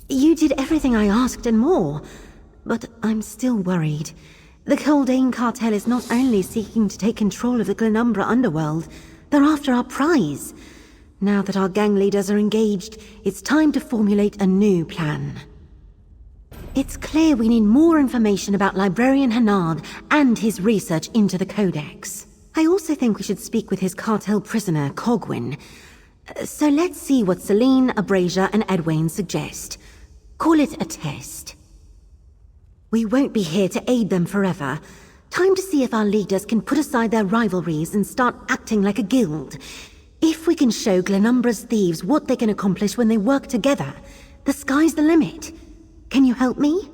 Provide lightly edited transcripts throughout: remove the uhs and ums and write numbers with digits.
You did everything I asked and more, but I'm still worried. The Codex Cartel is not only seeking to take control of the Glenumbra underworld, they're after our prize. Now that our gang leaders are engaged, it's time to formulate a new plan. It's clear we need more information about Librarian Hennard and his research into the Codex. I also think we should speak with his cartel prisoner, Cogwyn. So let's see what Celine, Abrasia, and Edwayne suggest. Call it a test. We won't be here to aid them forever. Time to see if our leaders can put aside their rivalries and start acting like a guild. If we can show Glenumbra's thieves what they can accomplish when they work together, the sky's the limit. Can you help me?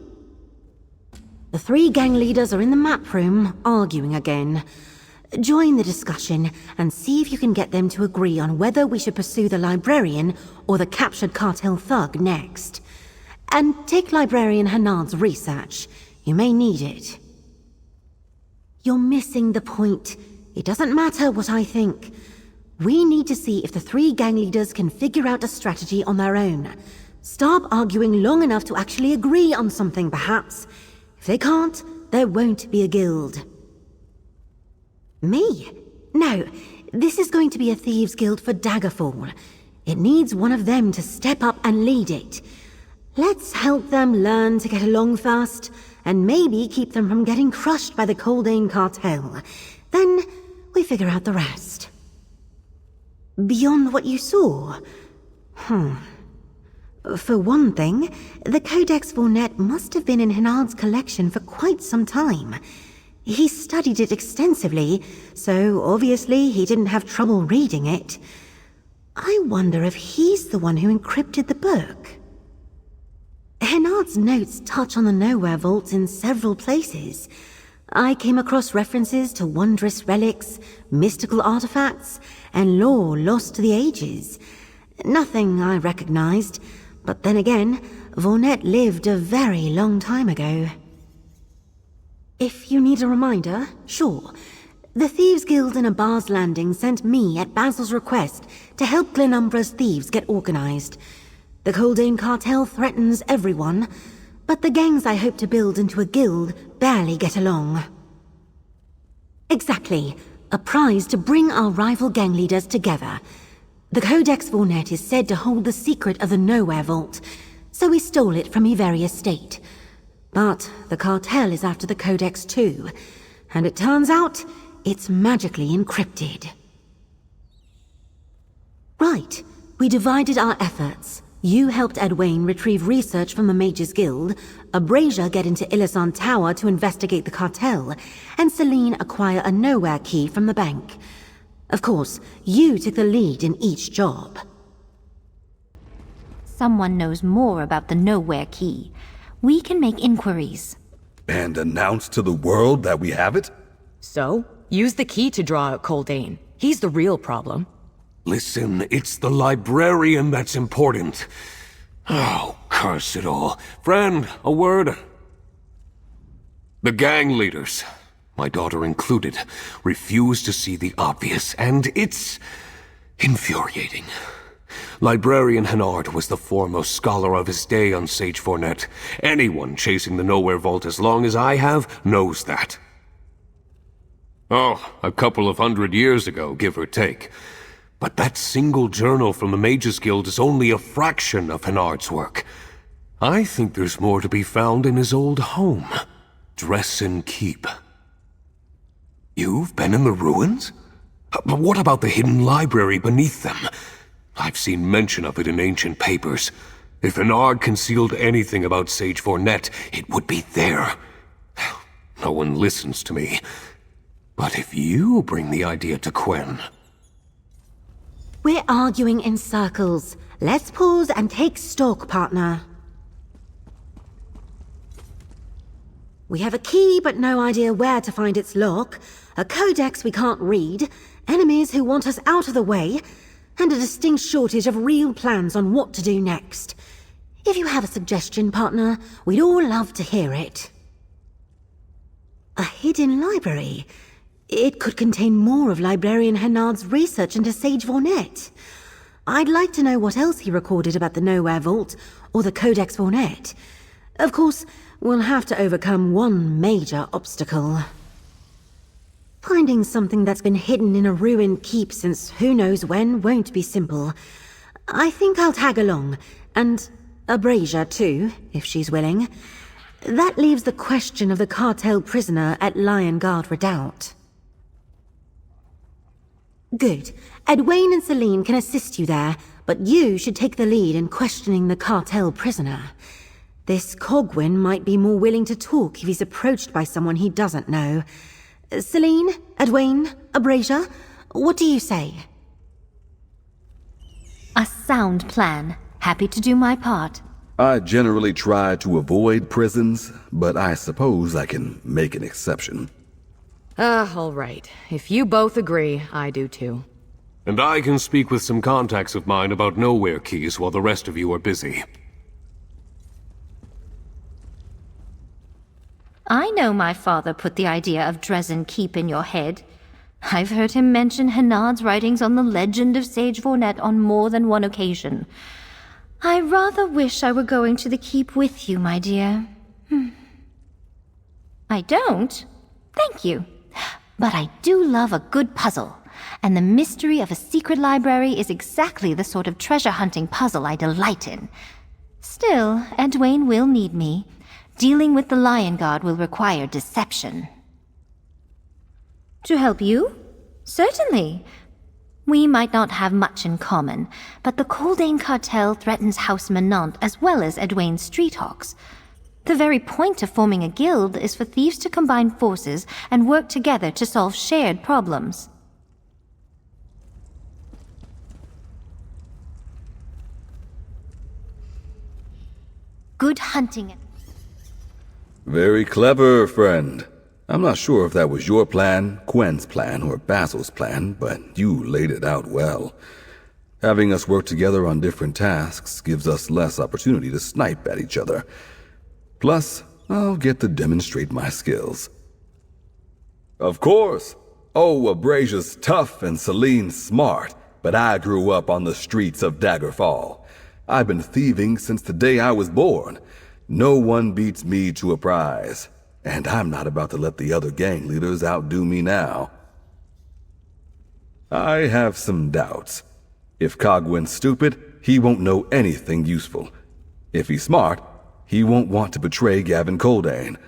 The 3 gang leaders are in the map room, arguing again. Join the discussion and see if you can get them to agree on whether we should pursue the librarian or the captured cartel thug next. And take Librarian Hennard's research. You may need it. You're missing the point. It doesn't matter what I think. We need to see if the 3 gang leaders can figure out a strategy on their own. Stop arguing long enough to actually agree on something, perhaps. If they can't, there won't be a guild. Me? No, this is going to be a Thieves Guild for Daggerfall. It needs one of them to step up and lead it. Let's help them learn to get along first, and maybe keep them from getting crushed by the Codex Cartel. Then we figure out the rest. Beyond what you saw? For one thing, the Codex Vornet must have been in Hennard's collection for quite some time. He studied it extensively, so obviously he didn't have trouble reading it. I wonder if he's the one who encrypted the book. Hennard's notes touch on the Nowhere Vault in several places. I came across references to wondrous relics, mystical artifacts, and lore lost to the ages. Nothing I recognized, but then again, Vornet lived a very long time ago. If you need a reminder, sure. The Thieves Guild in a bar's landing sent me at Basil's request to help Glenumbra's thieves get organized. The Codex Cartel threatens everyone, but the gangs I hope to build into a guild barely get along. Exactly. A prize to bring our rival gang leaders together. The Codex Vornet is said to hold the secret of the Nowhere Vault, so we stole it from Iveria Estate. But the cartel is after the Codex too, and it turns out it's magically encrypted. Right, we divided our efforts. You helped Edwayne retrieve research from the Mages Guild, Abrasia get into Illisan Tower to investigate the cartel, and Celine acquire a Nowhere key from the bank. Of course, you took the lead in each job. Someone knows more about the Nowhere key. We can make inquiries. And announce to the world that we have it? So, use the key to draw out Coldane. He's the real problem. Listen, it's the librarian that's important. Oh, curse it all. Friend, a word. The gang leaders, my daughter included, refuse to see the obvious, and it's infuriating. Librarian Hennard was the foremost scholar of his day on Sage Vornet. Anyone chasing the Nowhere Vault as long as I have knows that. Oh, a couple of 100 years ago, give or take. But that single journal from the Mages Guild is only a fraction of Hennard's work. I think there's more to be found in his old home, Dresden Keep. You've been in the ruins? But what about the hidden library beneath them? I've seen mention of it in ancient papers. If Hennard concealed anything about Sage Vornet, it would be there. No one listens to me. But if you bring the idea to Quen... We're arguing in circles. Let's pause and take stock, partner. We have a key, but no idea where to find its lock, a codex we can't read, enemies who want us out of the way, and a distinct shortage of real plans on what to do next. If you have a suggestion, partner, we'd all love to hear it. A hidden library? It could contain more of Librarian Hennard's research into Sage Vornet. I'd like to know what else he recorded about the Nowhere Vault or the Codex Vornet. Of course, we'll have to overcome one major obstacle. Finding something that's been hidden in a ruined keep since who knows when won't be simple. I think I'll tag along, and Abrasia too, if she's willing. That leaves the question of the cartel prisoner at Lion Guard Redoubt. Good. Edwayne and Celine can assist you there, but you should take the lead in questioning the cartel prisoner. This Cogwyn might be more willing to talk if he's approached by someone he doesn't know. Celine, Edwayne, Abrasia, what do you say? A sound plan. Happy to do my part. I generally try to avoid prisons, but I suppose I can make an exception. All right. If you both agree, I do too. And I can speak with some contacts of mine about nowhere keys while the rest of you are busy. I know my father put the idea of Dresden Keep in your head. I've heard him mention Hennard's writings on the legend of Sage Vornet on more than one occasion. I rather wish I were going to the Keep with you, my dear. I don't? Thank you. But I do love a good puzzle, and the mystery of a secret library is exactly the sort of treasure-hunting puzzle I delight in. Still, Edwayne will need me. Dealing with the Lion Guard will require deception. To help you? Certainly. We might not have much in common, but the Coldane Cartel threatens House Menant as well as Edwayne's Streethawks. The very point of forming a guild is for thieves to combine forces and work together to solve shared problems. Good hunting. Very clever, friend. I'm not sure if that was your plan, Quen's plan, or Basil's plan, but you laid it out well. Having us work together on different tasks gives us less opportunity to snipe at each other. Plus, I'll get to demonstrate my skills. Of course. Oh, Abrasia's tough and Celine's smart, but I grew up on the streets of Daggerfall. I've been thieving since the day I was born. No one beats me to a prize, and I'm not about to let the other gang leaders outdo me now. I have some doubts. If Cogwyn's stupid, he won't know anything useful. If he's smart, he won't want to betray Gavin Coldane.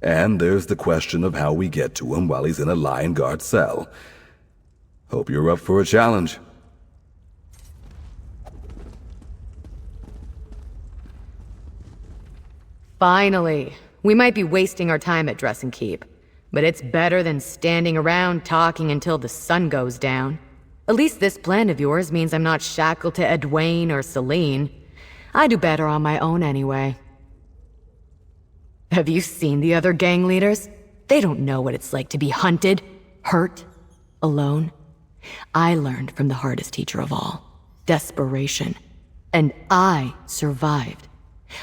And there's the question of how we get to him while he's in a Lion Guard cell. Hope you're up for a challenge. Finally. We might be wasting our time at Dress and Keep, but it's better than standing around talking until the sun goes down. At least this plan of yours means I'm not shackled to Edwayne or Celine. I do better on my own anyway. Have you seen the other gang leaders? They don't know what it's like to be hunted, hurt, alone. I learned from the hardest teacher of all, desperation. And I survived.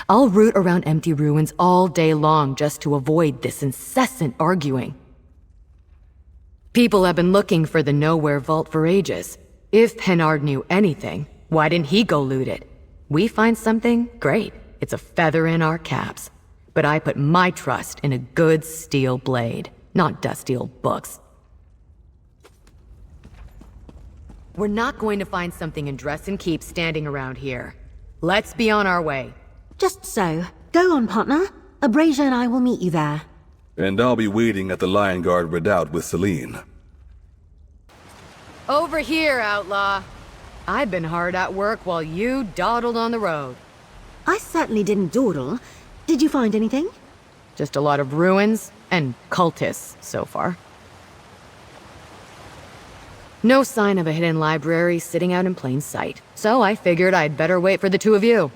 I'll root around empty ruins all day long just to avoid this incessant arguing. People have been looking for the Nowhere Vault for ages. If Hennard knew anything, why didn't he go loot it? We find something, great. It's a feather in our caps. But I put my trust in a good steel blade, not dusty old books. We're not going to find something in Dress and Keep standing around here. Let's be on our way. Just so. Go on, partner. Abrasia and I will meet you there. And I'll be waiting at the Lion Guard Redoubt with Celine. Over here, outlaw. I've been hard at work while you dawdled on the road. I certainly didn't dawdle. Did you find anything? Just a lot of ruins and cultists so far. No sign of a hidden library sitting out in plain sight, so I figured I'd better wait for the two of you.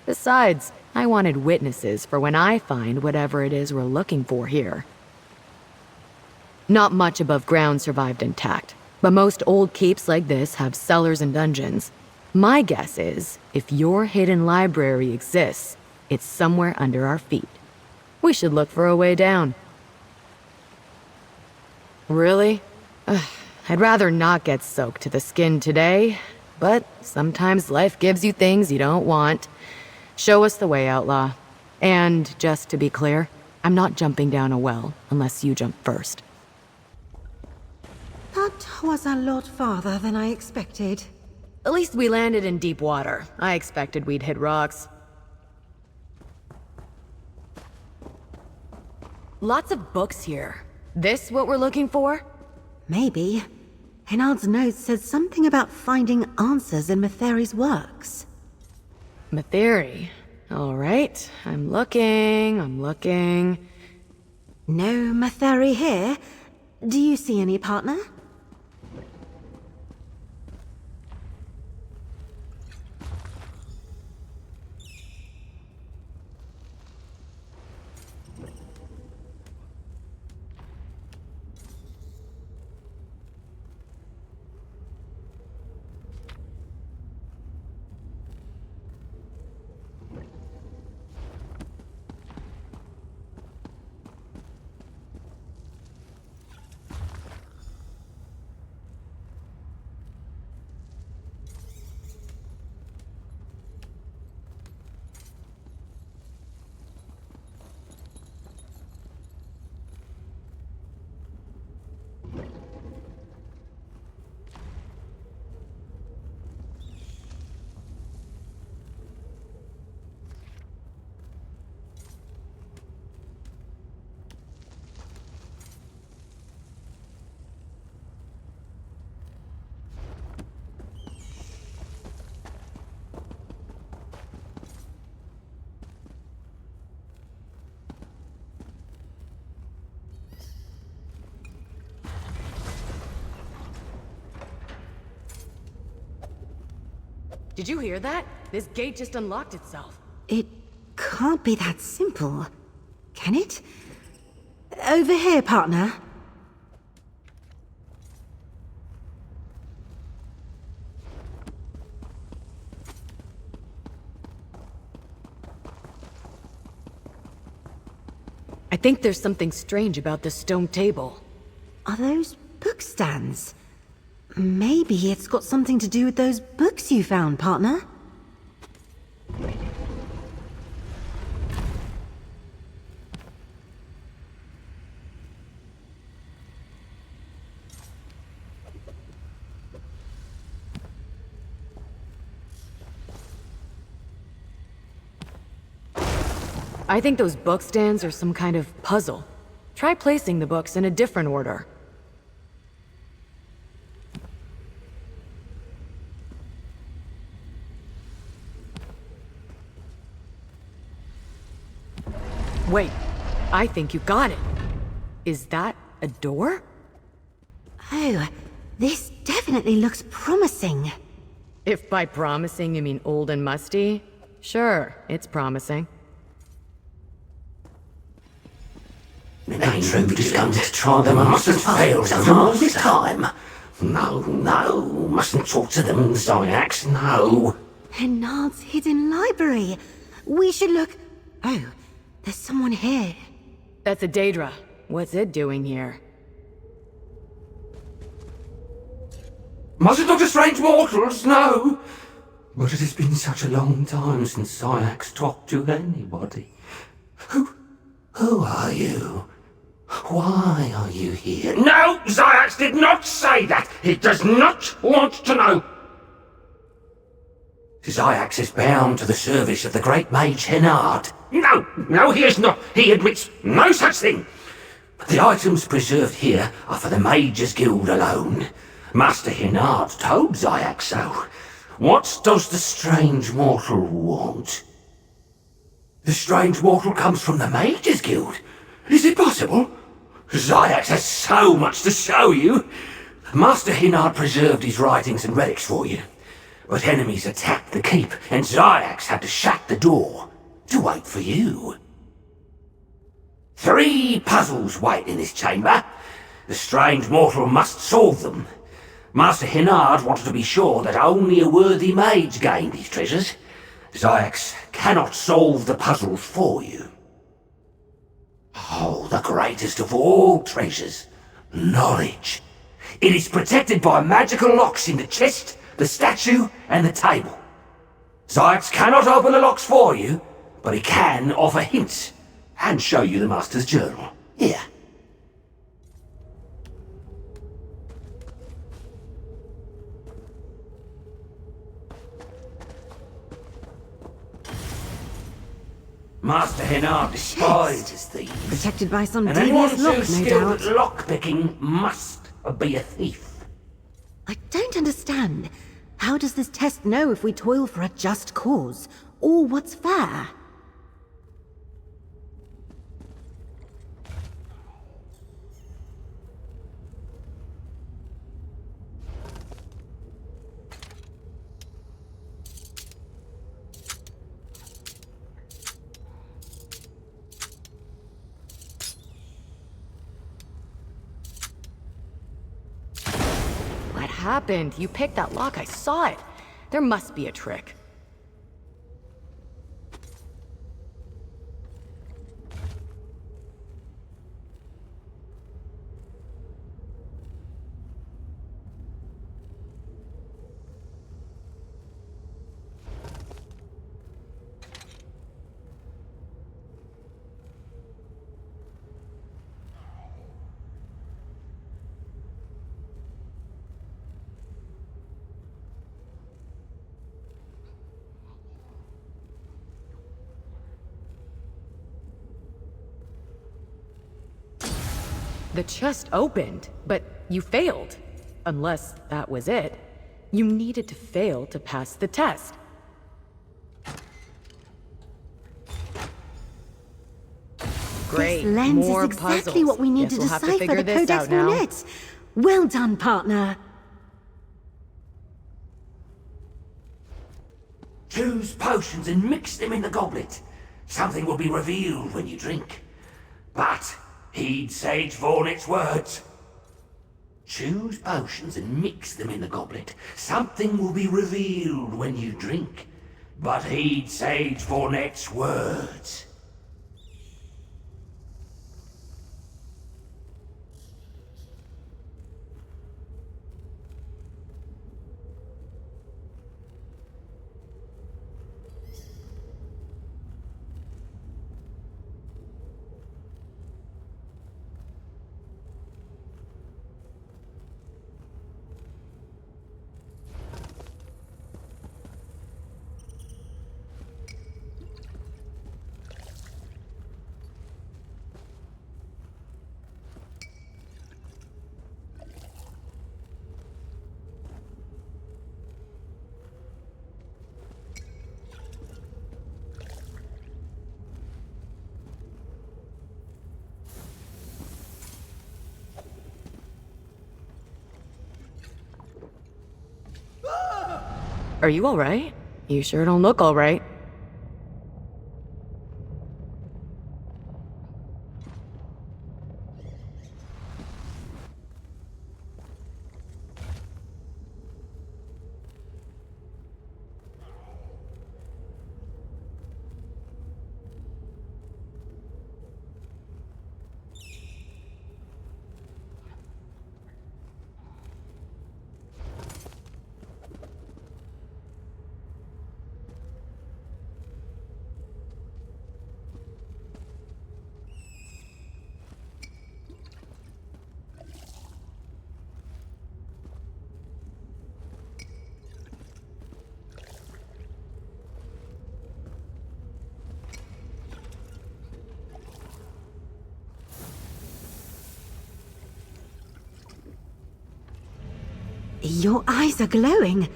Besides, I wanted witnesses for when I find whatever it is we're looking for here. Not much above ground survived intact, but most old keeps like this have cellars and dungeons. My guess is, if your hidden library exists, it's somewhere under our feet. We should look for a way down. Really? I'd rather not get soaked to the skin today, but sometimes life gives you things you don't want. Show us the way, outlaw. And just to be clear, I'm not jumping down a well unless you jump first. That was a lot farther than I expected. At least we landed in deep water. I expected we'd hit rocks. Lots of books here. This what we're looking for? Maybe. Hennard's notes said something about finding answers in Matheri's works. Matheri. All right, I'm looking. No Matheri here. Do you see any, partner? Did you hear that? This gate just unlocked itself. It can't be that simple, can it? Over here, partner. I think there's something strange about this stone table. Are those book stands? Maybe it's got something to do with those books you found, partner. I think those book stands are some kind of puzzle. Try placing the books in a different order. Wait, I think you got it. Is that a door? Oh, this definitely looks promising. If by promising you mean old and musty, sure, it's promising. The intruders come to try them and mustn't fail them all this time. No, mustn't talk to them, Zyax, no. Hennard's hidden library. We should look... Oh, there's someone here. That's a Daedra. What's it doing here? Mustn't talk to strange mortals, no. But it has been such a long time since Zyax talked to anybody. Who are you? Why are you here? No, Zyax did not say that. He does not want to know. Zyax is bound to the service of the great mage Hennard. No, he is not. He admits no such thing. The items preserved here are for the Mages Guild alone. Master Hennard told Zyax so. What does the strange mortal want? The strange mortal comes from the Mages Guild. Is it possible? Zyax has so much to show you. Master Hennard preserved his writings and relics for you. But enemies attacked the keep, and Zyax had to shut the door to wait for you. 3 puzzles wait in this chamber. The strange mortal must solve them. Master Hennard wanted to be sure that only a worthy mage gained these treasures. Zyax cannot solve the puzzles for you. Oh, the greatest of all treasures, knowledge. It is protected by magical locks in the chest the statue, and the table. Sykes cannot open the locks for you, but he can offer hints and show you the Master's journal. Here. Master Henard despises thieves. Protected by some And anyone devious lock, too no skilled doubt. at lockpicking must be a thief. I don't understand. How does this test know if we toil for a just cause, or what's fair? What happened? You picked that lock, I saw it. There must be a trick. The chest opened, but you failed. Unless that was it. You needed to fail to pass the test. Great, This lens more is exactly puzzles. what we need Guess to we'll have decipher figure the this Codex out now. Vornettes. Well done, partner. Choose potions and mix them in the goblet. Something will be revealed when you drink. But heed Sage Vornet's words. Choose potions and mix them in the goblet. Something will be revealed when you drink. But heed Sage Vornet's words. Are you alright? You sure don't look alright. Your eyes are glowing.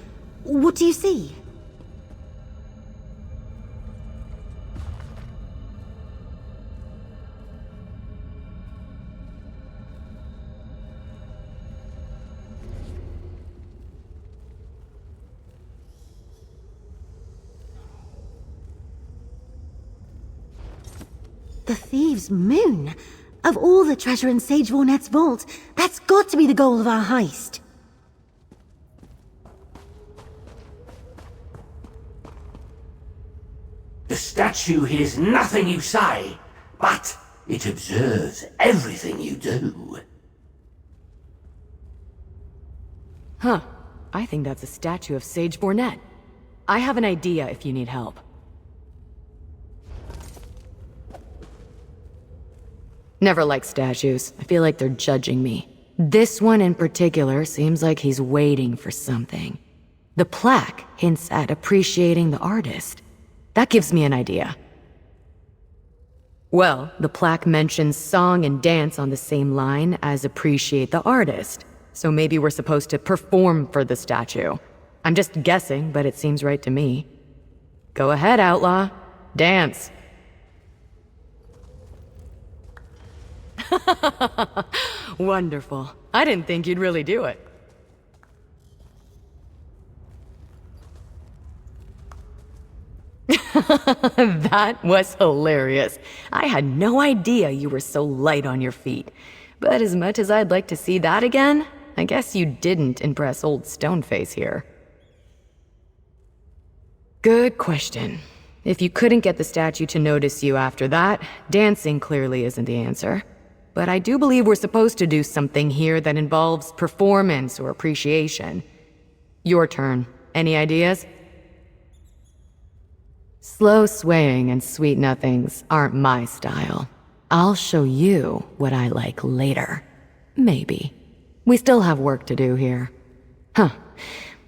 What do you see? The Thieves' Moon? Of all the treasure in Sage Vornet's vault, that's got to be the goal of our heist. The statue hears nothing you say, but it observes everything you do. Huh. I think that's a statue of Sage Bornet. I have an idea if you need help. Never liked statues. I feel like they're judging me. This one in particular seems like he's waiting for something. The plaque hints at appreciating the artist. That gives me an idea. Well, the plaque mentions song and dance on the same line as appreciate the artist. So maybe we're supposed to perform for the statue. I'm just guessing, but it seems right to me. Go ahead, outlaw. Dance. Wonderful. I didn't think you'd really do it. That was hilarious. I had no idea you were so light on your feet. But as much as I'd like to see that again, I guess you didn't impress old Stoneface here. Good question. If you couldn't get the statue to notice you after that, dancing clearly isn't the answer. But I do believe we're supposed to do something here that involves performance or appreciation. Your turn. Any ideas? Slow swaying and sweet nothings aren't my style. I'll show you what I like later. Maybe. We still have work to do here. Huh.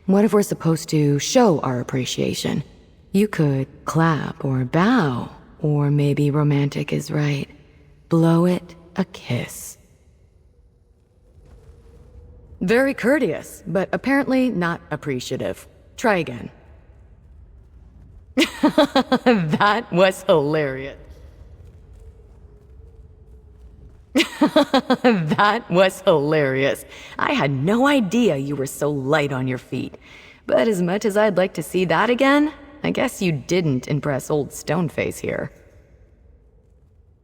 What if we're supposed to show our appreciation? You could clap or bow, or maybe romantic is right. Blow it a kiss. Very courteous, but apparently not appreciative. Try again. That was hilarious. That was hilarious. I had no idea you were so light on your feet. But as much as I'd like to see that again, I guess you didn't impress old Stoneface here.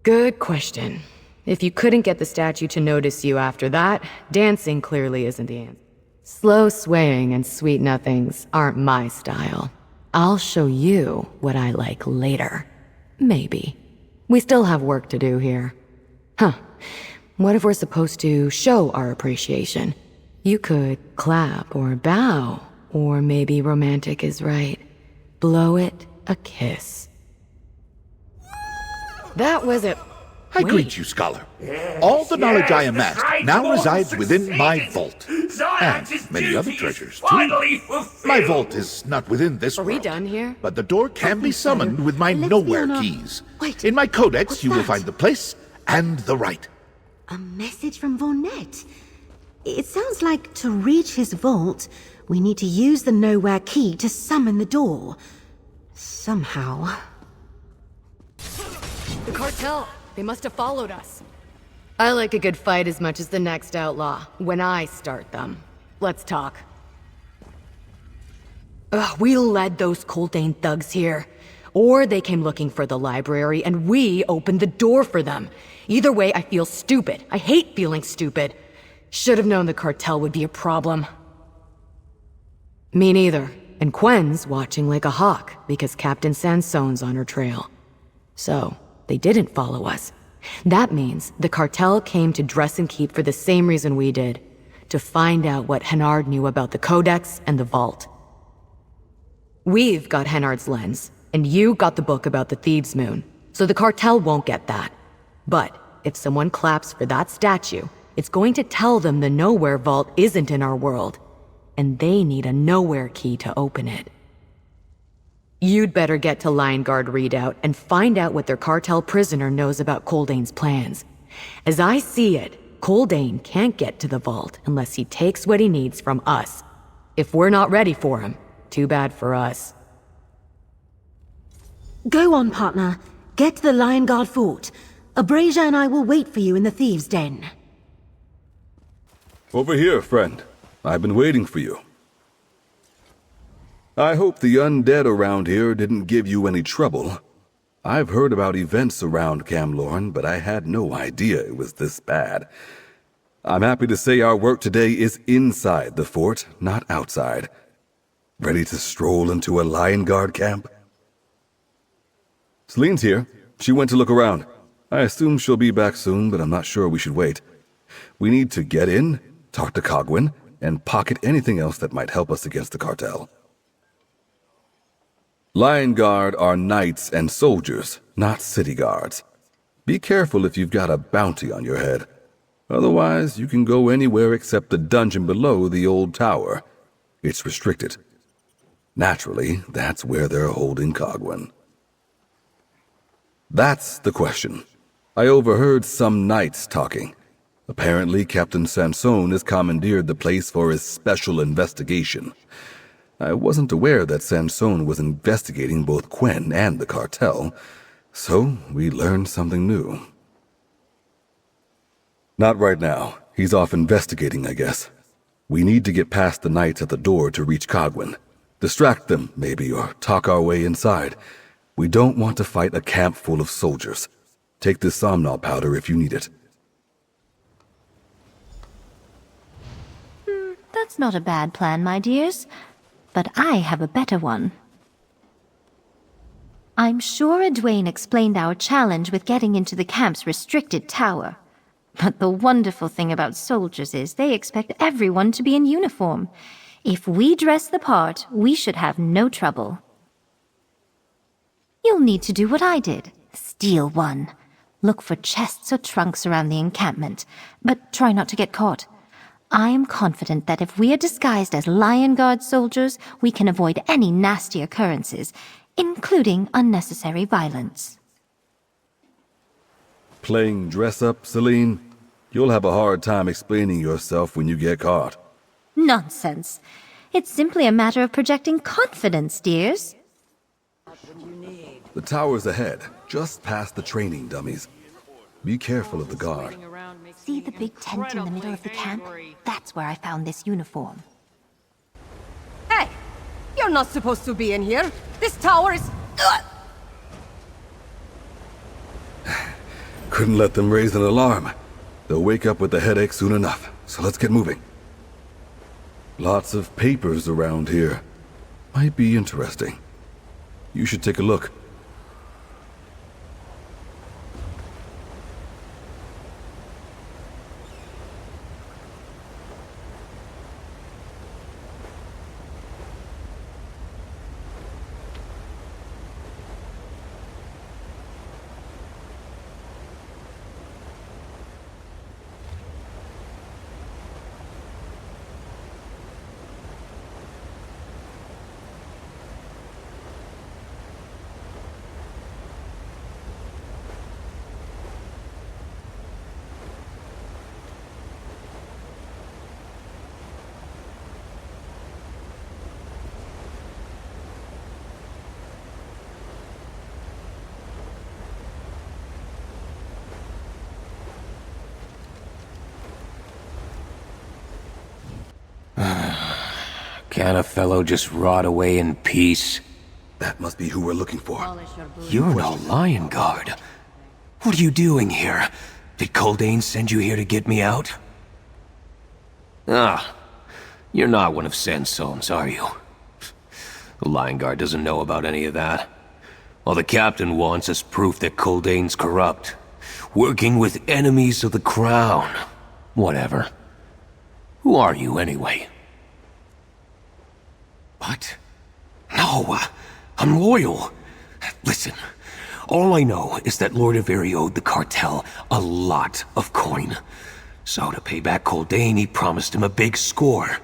Good question. If you couldn't get the statue to notice you after that, dancing clearly isn't the answer. Slow swaying and sweet nothings aren't my style. I'll show you what I like later. Maybe. We still have work to do here. Huh. What if we're supposed to show our appreciation? You could clap or bow, or maybe romantic is right. Blow it a kiss. That was it. I greet you, scholar. All the knowledge I amassed now resides within my vault. And many other treasures, too. My vault is not within this world. Are we done here? But the door can be so. summoned with my Let's be nowhere on our- keys. Wait, In my codex, what's you will that? find the place and the rite. A message from Vornet. It sounds like to reach his vault, we need to use the nowhere key to summon the door. Somehow. The cartel. They must have followed us. I like a good fight as much as the next outlaw, when I start them. Let's talk. We led those Coldane thugs here. Or they came looking for the library and we opened the door for them. Either way, I feel stupid. I hate feeling stupid. Should have known the cartel would be a problem. Me neither. And Quen's watching like a hawk because Captain Sansone's on her trail. So, they didn't follow us. That means the cartel came to Dress and Keep for the same reason we did. To find out what Hennard knew about the Codex and the Vault. We've got Hennard's lens, and you got the book about the Thieves' Moon, so the cartel won't get that. But if someone claps for that statue, it's going to tell them the Nowhere Vault isn't in our world, and they need a Nowhere key to open it. You'd better get to Lion Guard Redoubt and find out what their cartel prisoner knows about Coldane's plans. As I see it, Coldane can't get to the vault unless he takes what he needs from us. If we're not ready for him, too bad for us. Go on, partner. Get to the Lion Guard Fort. Abrasia and I will wait for you in the Thieves' Den. Over here, friend. I've been waiting for you. I hope the undead around here didn't give you any trouble. I've heard about events around Camlorn, but I had no idea it was this bad. I'm happy to say our work today is inside the fort, not outside. Ready to stroll into a Lion Guard camp? Celine's here. She went to look around. I assume she'll be back soon, but I'm not sure we should wait. We need to get in, talk to Cogwin, and pocket anything else that might help us against the cartel. Lion Guard are knights and soldiers, not city guards. Be careful if you've got a bounty on your head. Otherwise, you can go anywhere except the dungeon below the old tower. It's restricted. Naturally, that's where they're holding Cogwin. That's the question. I overheard some knights talking. Apparently, Captain Sansone has commandeered the place for his special investigation. I wasn't aware that Sansone was investigating both Quen and the cartel, so we learned something new. Not right now. He's off investigating, I guess. We need to get past the knights at the door to reach Cogwin. Distract them, maybe, or talk our way inside. We don't want to fight a camp full of soldiers. Take this somnol powder if you need it. That's not a bad plan, my dears. But I have a better one. I'm sure Edwayne explained our challenge with getting into the camp's restricted tower. But the wonderful thing about soldiers is they expect everyone to be in uniform. If we dress the part, we should have no trouble. You'll need to do what I did. Steal one. Look for chests or trunks around the encampment, but try not to get caught. I am confident that if we are disguised as Lion Guard soldiers, we can avoid any nasty occurrences, including unnecessary violence. Playing dress-up, Celine? You'll have a hard time explaining yourself when you get caught. Nonsense. It's simply a matter of projecting confidence, dears. The tower's ahead, just past the training dummies. Be careful of the guard. See the big tent in the middle of the camp? That's where I found this uniform. Hey! You're not supposed to be in here! This tower is... Couldn't let them raise an alarm. They'll wake up with a headache soon enough, so let's get moving. Lots of papers around here. Might be interesting. You should take a look. Can't a fellow just rot away in peace? That must be who we're looking for. You're no Lion Guard. What are you doing here? Did Culdain send you here to get me out? Ah, you're not one of Sansone's, are you? The Lion Guard doesn't know about any of that. All the captain wants is proof that Culdain's corrupt. Working with enemies of the crown. Whatever. Who are you, anyway? What? No, I'm loyal. Listen, all I know is that Lord Avery owed the cartel a lot of coin. So to pay back Culdain, he promised him a big score.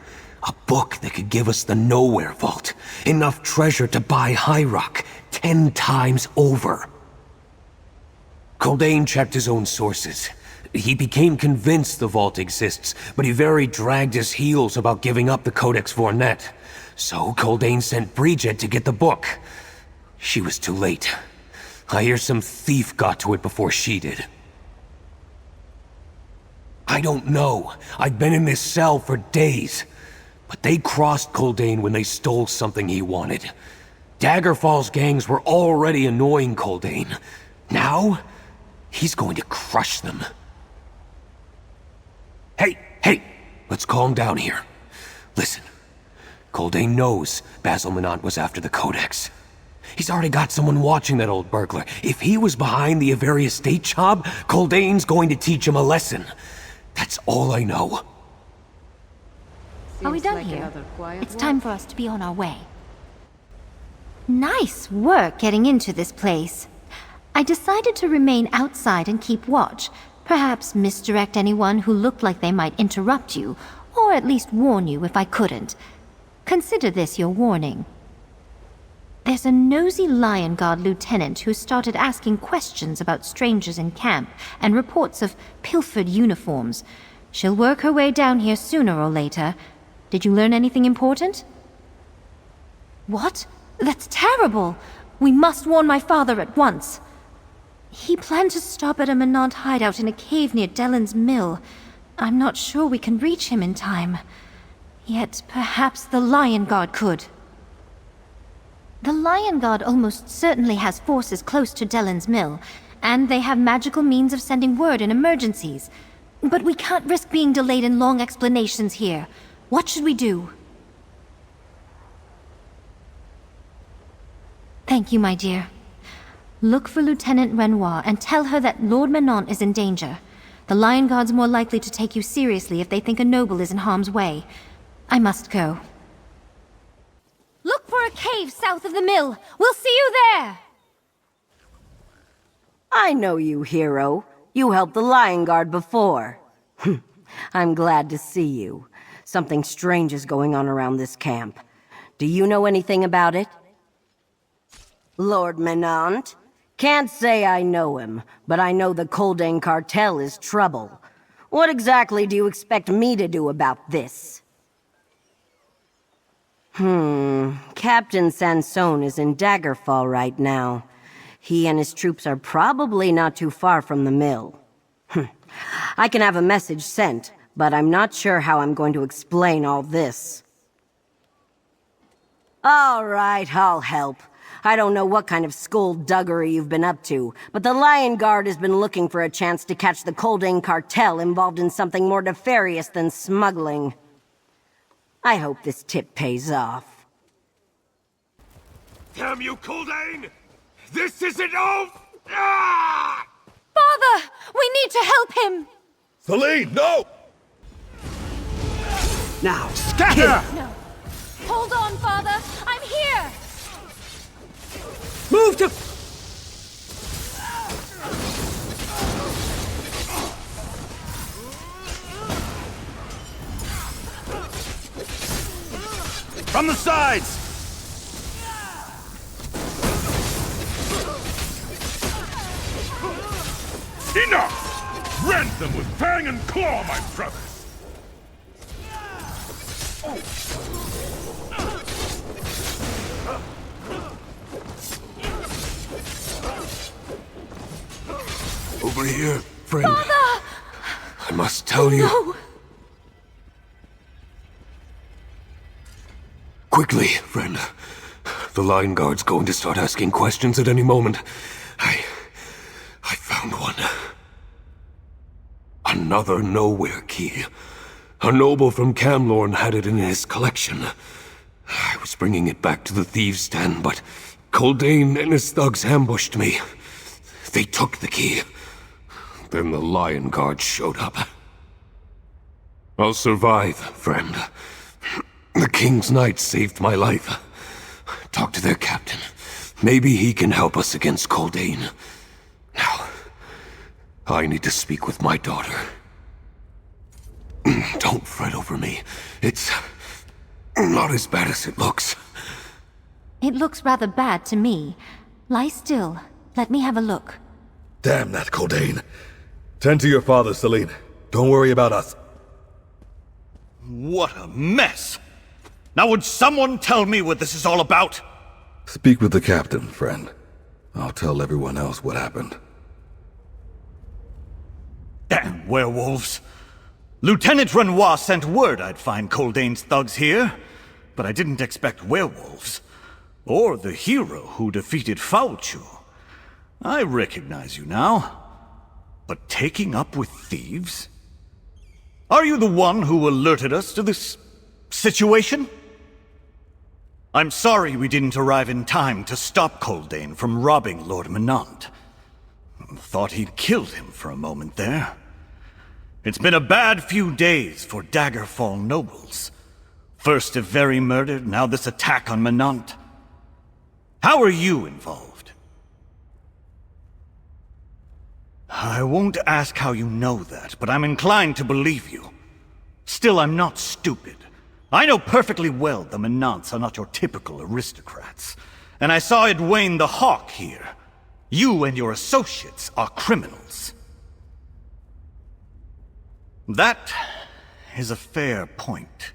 A book that could give us the Nowhere Vault. Enough treasure to buy High Rock 10 times over. Culdain checked his own sources. He became convinced the vault exists, but he very dragged his heels about giving up the Codex Vornet. So Culdain sent Bridget to get the book. She was too late. I hear some thief got to it before she did. I don't know. I've been in this cell for days. But they crossed Culdain when they stole something he wanted. Daggerfall's gangs were already annoying Culdain. Now, he's going to crush them. Hey, let's calm down here. Listen, Culdain knows Basil Menant was after the Codex. He's already got someone watching that old burglar. If he was behind the Avery estate job, Culdain's going to teach him a lesson. That's all I know. Are we done here? It's time for us to be on our way. Nice work getting into this place. I decided to remain outside and keep watch. Perhaps misdirect anyone who looked like they might interrupt you, or at least warn you if I couldn't. Consider this your warning. There's a nosy Lion Guard lieutenant who started asking questions about strangers in camp and reports of pilfered uniforms. She'll work her way down here sooner or later. Did you learn anything important? What? That's terrible! We must warn my father at once. He planned to stop at a Menant hideout in a cave near Dellen's mill. I'm not sure we can reach him in time. Yet perhaps the Lion Guard could. The Lion Guard almost certainly has forces close to Dellen's mill, and they have magical means of sending word in emergencies. But we can't risk being delayed in long explanations here. What should we do? Thank you, my dear. Look for Lieutenant Renoir and tell her that Lord Menant is in danger. The Lion Guard's more likely to take you seriously if they think a noble is in harm's way. I must go. Look for a cave south of the mill. We'll see you there! I know you, hero. You helped the Lion Guard before. I'm glad to see you. Something strange is going on around this camp. Do you know anything about it? Lord Menant? Can't say I know him, but I know the Codein Cartel is trouble. What exactly do you expect me to do about this? Captain Sansone is in Daggerfall right now. He and his troops are probably not too far from the mill. I can have a message sent, but I'm not sure how I'm going to explain all this. All right, I'll help. I don't know what kind of skullduggery you've been up to, but the Lion Guard has been looking for a chance to catch the Codein Cartel involved in something more nefarious than smuggling. I hope this tip pays off. Damn you, Codein! This isn't over! Ah! Father! We need to help him! Celine, no! Now, scatter! No. Hold on, Father! I'm here! Move to... From the sides! Enough! Rend them with fang and claw, my brothers! Over here, friend. Father! I must tell you. No! Quickly, friend. The Lion Guard's going to start asking questions at any moment. I found one. Another nowhere key. A noble from Camlorn had it in his collection. I was bringing it back to the thieves' den, but Codein and his thugs ambushed me. They took the key. Then the Lion Guard showed up. I'll survive, friend. The King's Knight saved my life. Talk to their captain. Maybe he can help us against Codein. Now, I need to speak with my daughter. Don't fret over me. It's not as bad as it looks. It looks rather bad to me. Lie still. Let me have a look. Damn that Codein. Tend to your father, Celine. Don't worry about us. What a mess! Now would someone tell me what this is all about? Speak with the captain, friend. I'll tell everyone else what happened. Damn werewolves. Lieutenant Renoir sent word I'd find Coldein's thugs here, but I didn't expect werewolves. Or the hero who defeated Fauchu. I recognize you now. But taking up with thieves? Are you the one who alerted us to this situation? I'm sorry we didn't arrive in time to stop Codein from robbing Lord Menant. Thought he'd killed him for a moment there. It's been a bad few days for Daggerfall nobles. First a very murder, now this attack on Menant. How are you involved? I won't ask how you know that, but I'm inclined to believe you. Still, I'm not stupid. I know perfectly well the Menants are not your typical aristocrats. And I saw Edwayne the Hawk here. You and your associates are criminals. That is a fair point.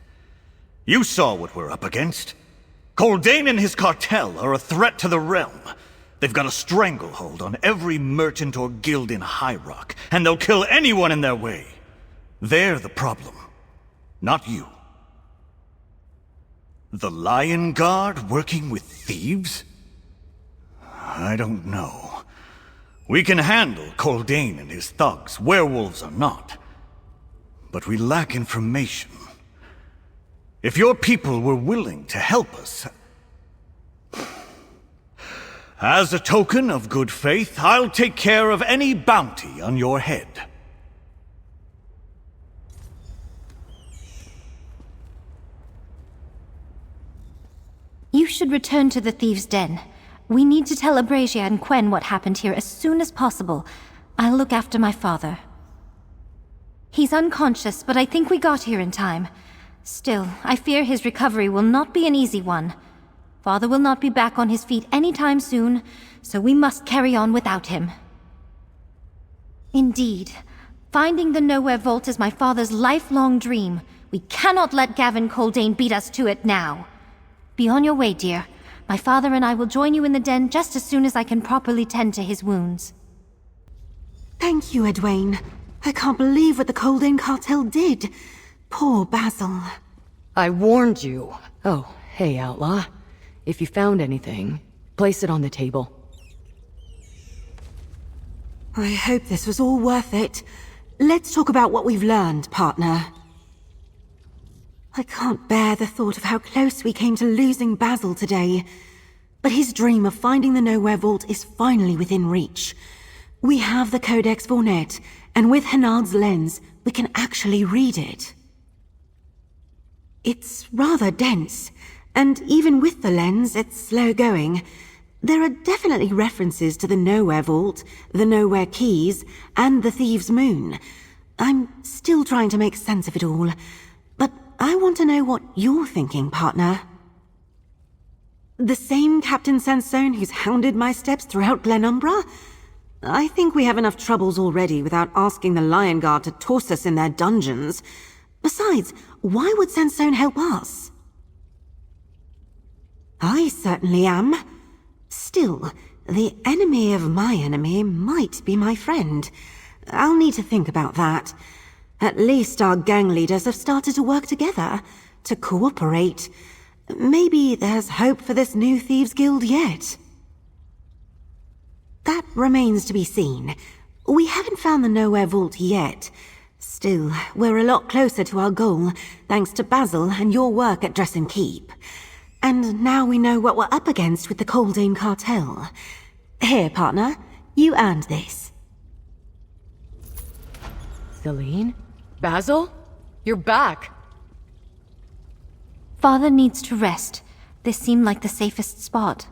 You saw what we're up against. Coldain and his cartel are a threat to the realm. They've got a stranglehold on every merchant or guild in High Rock, and they'll kill anyone in their way. They're the problem, not you. The Lion Guard working with thieves? I don't know. We can handle Coldain and his thugs, werewolves or not. But we lack information. If your people were willing to help us, as a token of good faith, I'll take care of any bounty on your head. You should return to the Thieves' Den. We need to tell Abrasia and Quen what happened here as soon as possible. I'll look after my father. He's unconscious, but I think we got here in time. Still, I fear his recovery will not be an easy one. Father will not be back on his feet anytime soon, so we must carry on without him. Indeed. Finding the Nowhere Vault is my father's lifelong dream. We cannot let Gavin Coldain beat us to it now. Be on your way, dear. My father and I will join you in the den just as soon as I can properly tend to his wounds. Thank you, Edwayne. I can't believe what the Coldain Cartel did. Poor Basil. I warned you. Oh, hey, Outlaw. If you found anything, place it on the table. I hope this was all worth it. Let's talk about what we've learned, partner. I can't bear the thought of how close we came to losing Basil today. But his dream of finding the Nowhere Vault is finally within reach. We have the Codex Vornet, and with Henard's lens, we can actually read it. It's rather dense, and even with the lens, it's slow going. There are definitely references to the Nowhere Vault, the Nowhere Keys, and the Thieves' Moon. I'm still trying to make sense of it all, but I want to know what you're thinking, partner. The same Captain Sansone who's hounded my steps throughout Glenumbra? I think we have enough troubles already without asking the Lion Guard to toss us in their dungeons. Besides, why would Sansone help us? I certainly am. Still, the enemy of my enemy might be my friend. I'll need to think about that. At least our gang leaders have started to work together, to cooperate. Maybe there's hope for this new Thieves Guild yet. That remains to be seen. We haven't found the Nowhere Vault yet. Still, we're a lot closer to our goal, thanks to Basil and your work at Dress and Keep. And now we know what we're up against with the Coldain Cartel. Here, partner, you earned this. Celine? Basil? You're back. Father needs to rest. This seemed like the safest spot.